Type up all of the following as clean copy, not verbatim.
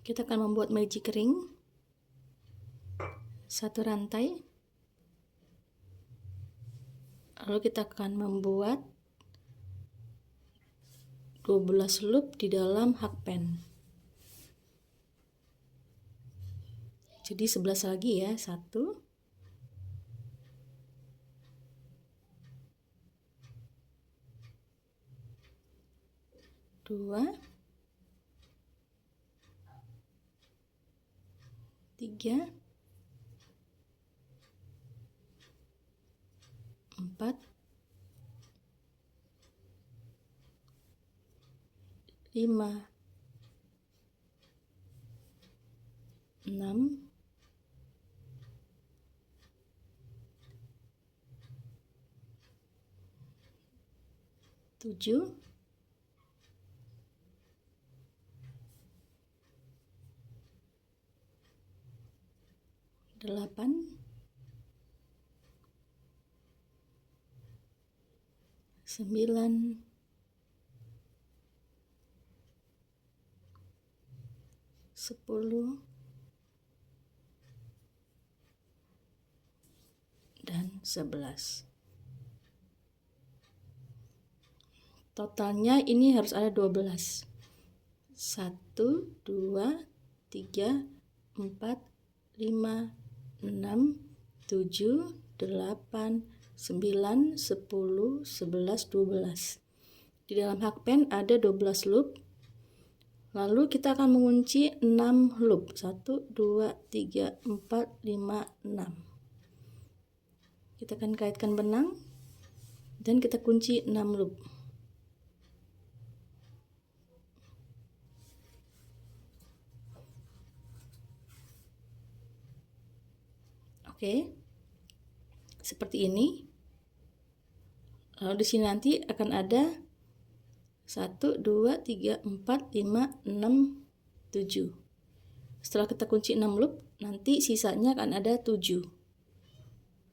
Kita akan membuat magic ring, satu rantai, lalu kita akan membuat 12 loop di dalam hakpen. Jadi 11 lagi ya, 1, 2, 3, 4, 5, 6, 7, 8, 9, 10, dan 11. Totalnya ini harus ada 12. 1, 2, 3, 4, 5, 6, 7, 8, 9, 10, 11, 12. Di dalam hakpen ada 12 loop. Lalu kita akan mengunci 6 loop. 1, 2, 3, 4, 5, 6. Kita akan kaitkan benang dan kita kunci 6 loop. Oke. Seperti ini. Lalu di sini nanti akan ada 1, 2, 3, 4, 5, 6, 7. Setelah kita kunci 6 loop, nanti sisanya akan ada 7.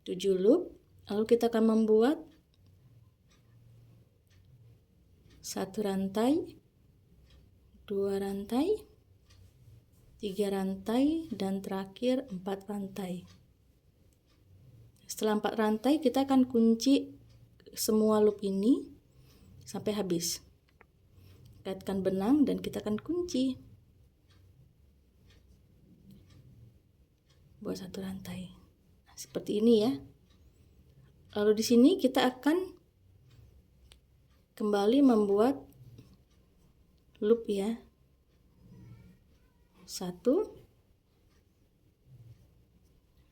7 loop. Lalu kita akan membuat 1 rantai, 2 rantai, 3 rantai, dan terakhir 4 rantai. Setelah 4 rantai, kita akan kunci semua loop ini sampai habis. Kaitkan benang dan kita akan kunci. Buat 1 rantai. Nah, seperti ini ya. Lalu di sini kita akan kembali membuat loop ya. 1,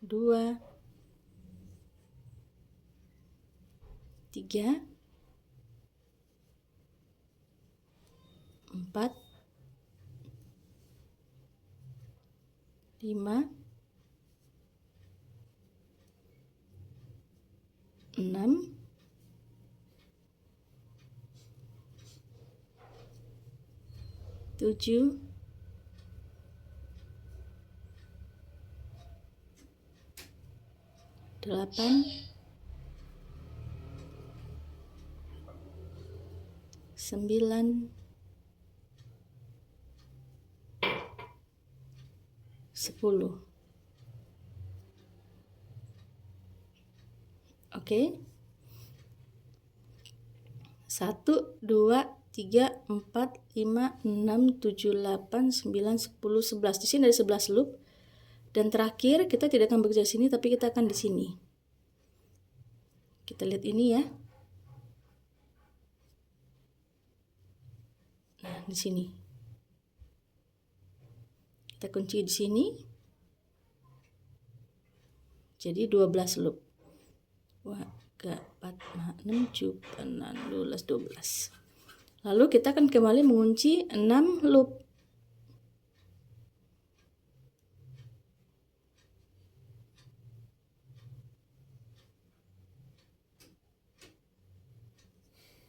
2, 3, 4, 5, 6, 7, 8, 9, 10. Oke. 1, 2, 3, 4, 5, 6, 7, 8, 9, 10, 11. Di sini ada 11 loop. Dan terakhir kita tidak akan bekerja sini, tapi kita akan di sini. Kita lihat ini ya. Nah, di sini. Kita kunci di sini. Jadi 12 loop. 2, 3, 4, 5, 6, 7, 8, 12, 12. Lalu kita akan kembali mengunci 6 loop.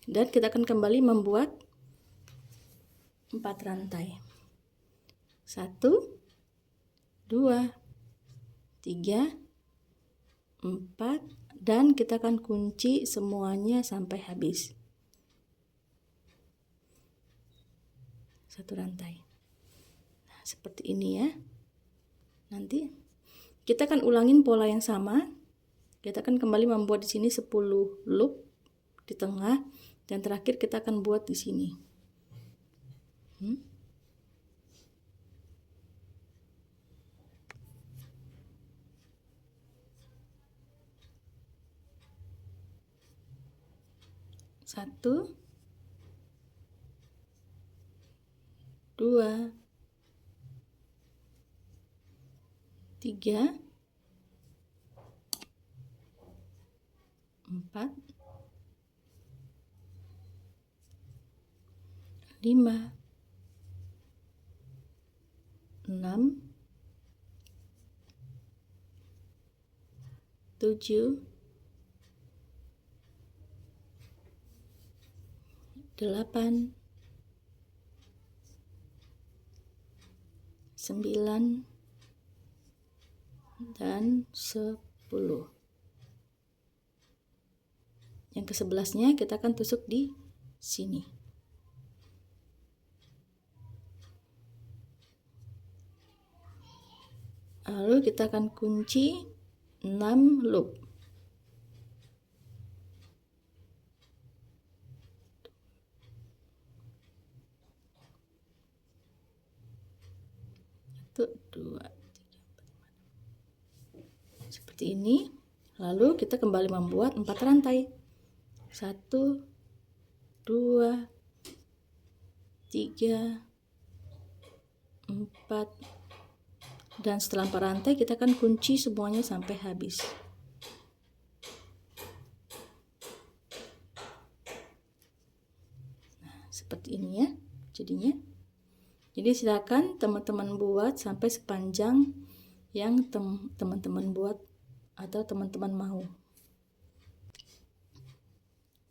Dan kita akan kembali membuat 4 rantai. 1, 2, 3, 4, dan kita akan kunci semuanya sampai habis. 1 rantai. seperti ini ya. Nanti kita akan ulangin pola yang sama. Kita akan kembali membuat di sini 10 loop di tengah, dan terakhir kita akan buat di sini. Satu, dua, tiga, empat, lima, enam, tujuh, 8, 9, dan 10. Yang ke-11-nya kita akan tusuk di sini. Lalu kita akan kunci 6 loop. Satu, dua, tiga, 4, 5. Seperti ini. Lalu kita kembali membuat 4 rantai. 1, 2, 3, 4, dan setelah 4 rantai kita akan kunci semuanya sampai habis. Nah, seperti ini ya jadinya. Jadi silakan teman-teman buat sampai sepanjang yang teman-teman buat atau teman-teman mau.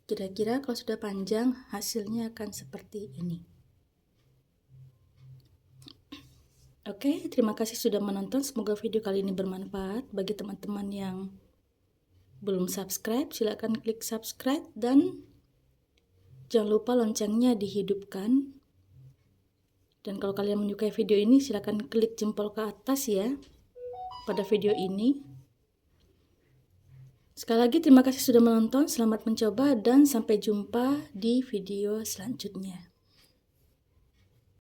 Kira-kira kalau sudah panjang hasilnya akan seperti ini. Oke, terima kasih sudah menonton. Semoga video kali ini bermanfaat. Bagi teman-teman yang belum subscribe, silakan klik subscribe dan jangan lupa loncengnya dihidupkan. Dan kalau kalian menyukai video ini, silakan klik jempol ke atas ya pada video ini. Sekali lagi terima kasih sudah menonton, selamat mencoba dan sampai jumpa di video selanjutnya.